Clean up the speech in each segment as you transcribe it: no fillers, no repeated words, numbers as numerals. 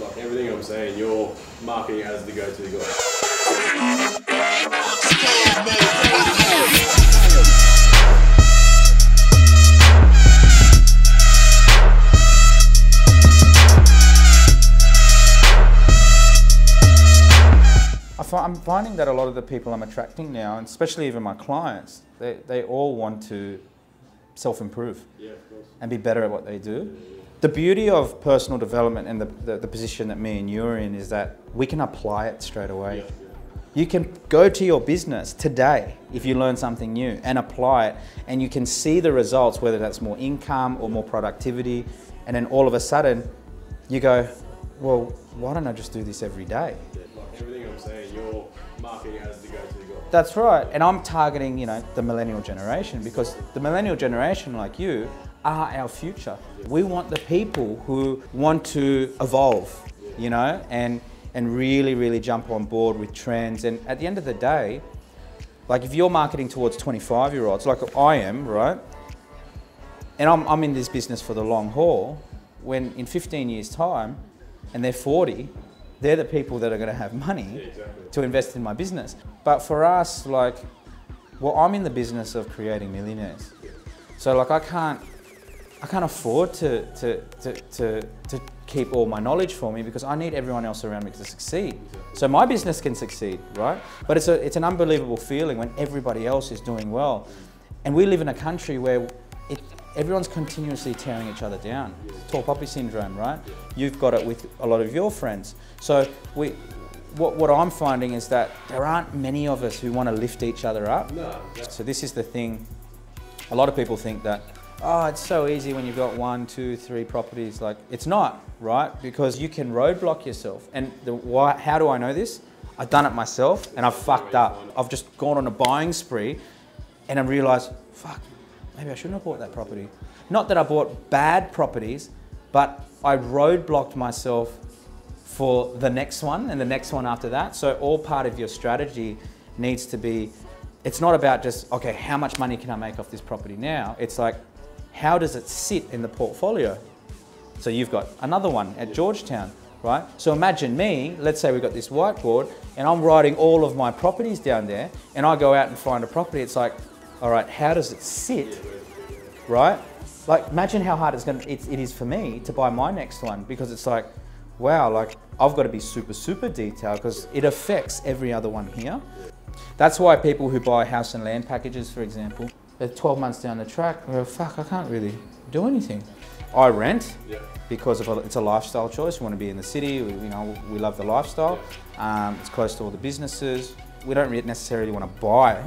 Like everything I'm saying, you're marketing as the go-to guy. I'm finding that a lot of the people I'm attracting now, and especially even my clients, they all want to self-improve and be better at what they do. The beauty of personal development and the position that me and you are in is that we can apply it straight away. You can go to your business today if you learn something new and apply it, and you can see the results, whether that's more income or more productivity, and then all of a sudden you go, well, why don't I just do this every day? Like everything I'm saying, you're marketing as the go-to guy. That's right, and I'm targeting, you know, the millennial generation, because the millennial generation, like you, are our future. We want the people who want to evolve, you know, and really, really jump on board with trends. And at the end of the day, like if you're marketing towards 25-year-olds, like I am, right? And I'm in this business for the long haul, when in 15 years' time, and they're 40, they're the people that are gonna have money to invest in my business. But for us, like, well, I'm in the business of creating millionaires. So like I can't afford to keep all my knowledge for me, because I need everyone else around me to succeed. So my business can succeed, right? But it's an unbelievable feeling when everybody else is doing well. And we live in a country where everyone's continuously tearing each other down. Tall poppy syndrome, right? You've got it with a lot of your friends. So what I'm finding is that there aren't many of us who want to lift each other up. No. So this is the thing. A lot of people think that, oh, it's so easy when you've got 1, 2, 3 properties. Like, it's not, right? Because you can roadblock yourself. And how do I know this? I've done it myself and I've fucked up. I've just gone on a buying spree and I realised, fuck, maybe I shouldn't have bought that property. Not that I bought bad properties, but I roadblocked myself for the next one and the next one after that. So all part of your strategy needs to be, it's not about just, okay, how much money can I make off this property now? It's like, how does it sit in the portfolio? So you've got another one at Georgetown, right? So imagine me, let's say we've got this whiteboard and I'm writing all of my properties down there, and I go out and find a property. It's like, all right, how does it sit, right? Like, imagine how hard it is for me to buy my next one, because it's like, wow, like I've got to be super detailed because it affects every other one here. That's why people who buy house and land packages, for example, they're 12 months down the track, well, fuck, I can't really do anything. I rent because it's a lifestyle choice. We want to be in the city, we love the lifestyle. It's close to all the businesses. We don't necessarily want to buy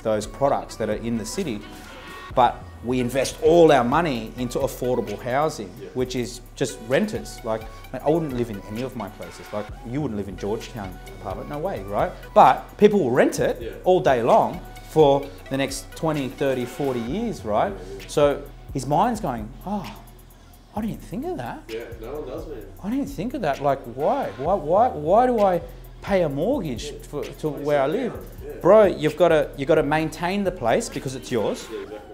those products that are in the city, but we invest all our money into affordable housing, which is just renters. Like, I wouldn't live in any of my places. Like, you wouldn't live in Georgetown apartment, no way, right? But people will rent it all day long for the next 20, 30, 40 years, right? So his mind's going, oh, I didn't think of that. Yeah, no one does, man. I didn't think of that. Like, why? Why do I pay a mortgage to where I live? Bro, you've got to maintain the place because it's yours,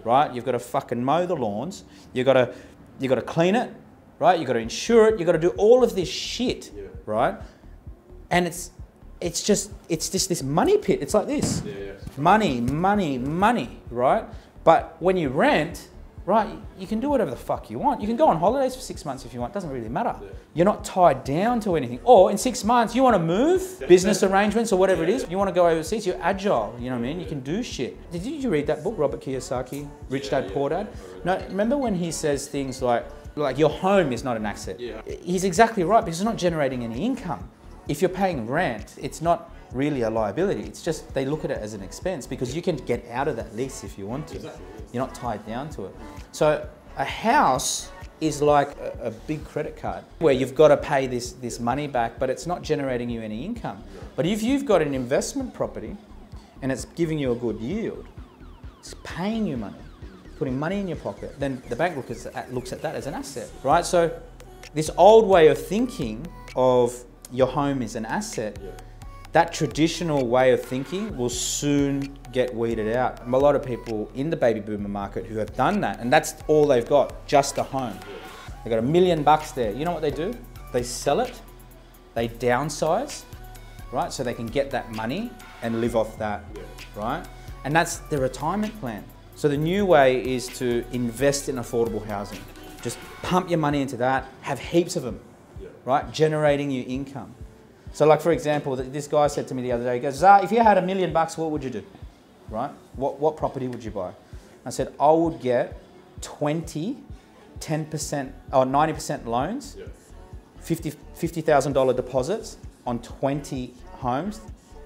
right? You've got to fucking mow the lawns. You got to clean it, right? You got to insure it. You got to do all of this shit, right? And it's just this money pit. It's like this, money, right? But when you rent, right, you can do whatever the fuck you want. You can go on holidays for 6 months if you want. It doesn't really matter. You're not tied down to anything. Or in 6 months, you want to move, business arrangements or whatever it is. You want to go overseas, you're agile, you know what I mean? You can do shit. Did you read that book, Robert Kiyosaki, Rich Dad, Poor Dad? No, remember when he says things like your home is not an asset? He's exactly right, because it's not generating any income. If you're paying rent, it's not really a liability. It's just they look at it as an expense, because you can get out of that lease if you want to. You're not tied down to it. So a house is like a big credit card where you've got to pay this money back, but it's not generating you any income. But if you've got an investment property and it's giving you a good yield, it's paying you money, putting money in your pocket, then the bank looks at that as an asset, right? So this old way of thinking of your home is an asset, that traditional way of thinking will soon get weeded out. A lot of people in the baby boomer market who have done that, and that's all they've got, just a home. They've got $1 million there. You know what they do? They sell it they downsize, right? So they can get that money and live off that, right? And that's the retirement plan. So the new way is to invest in affordable housing. Just pump your money into that, have heaps of them, right? Generating you income. So like for example, this guy said to me the other day, he goes, Zah, if you had $1 million, what would you do, right? What property would you buy? I said, I would get 10% or 90% loans, $50,000 deposits on 20 homes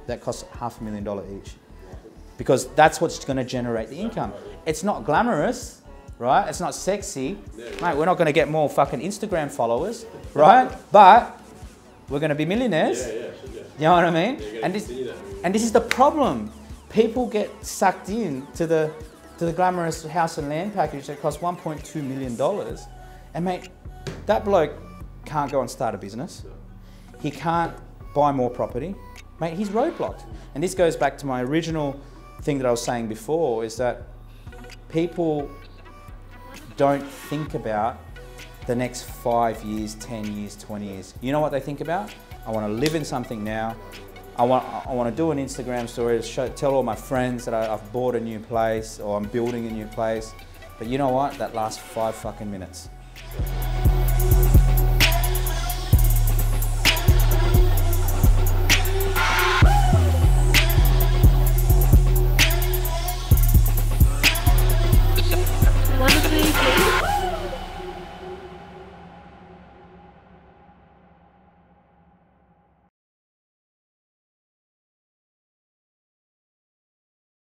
that cost $500,000 each. Because that's what's going to generate the income. It's not glamorous, right? It's not sexy. Mate, we're not going to get more fucking Instagram followers, right? But we're going to be millionaires. You know what I mean? And this is the problem. People get sucked in to the glamorous house and land package that costs $1.2 million. And mate, that bloke can't go and start a business. He can't buy more property. Mate, he's roadblocked. And this goes back to my original thing that I was saying before, is that people don't think about the next 5 years, 10 years, 20 years. You know what they think about? I want to live in something now. I want to do an Instagram story to tell all my friends that I've bought a new place or I'm building a new place. But you know what? That lasts 5 fucking minutes.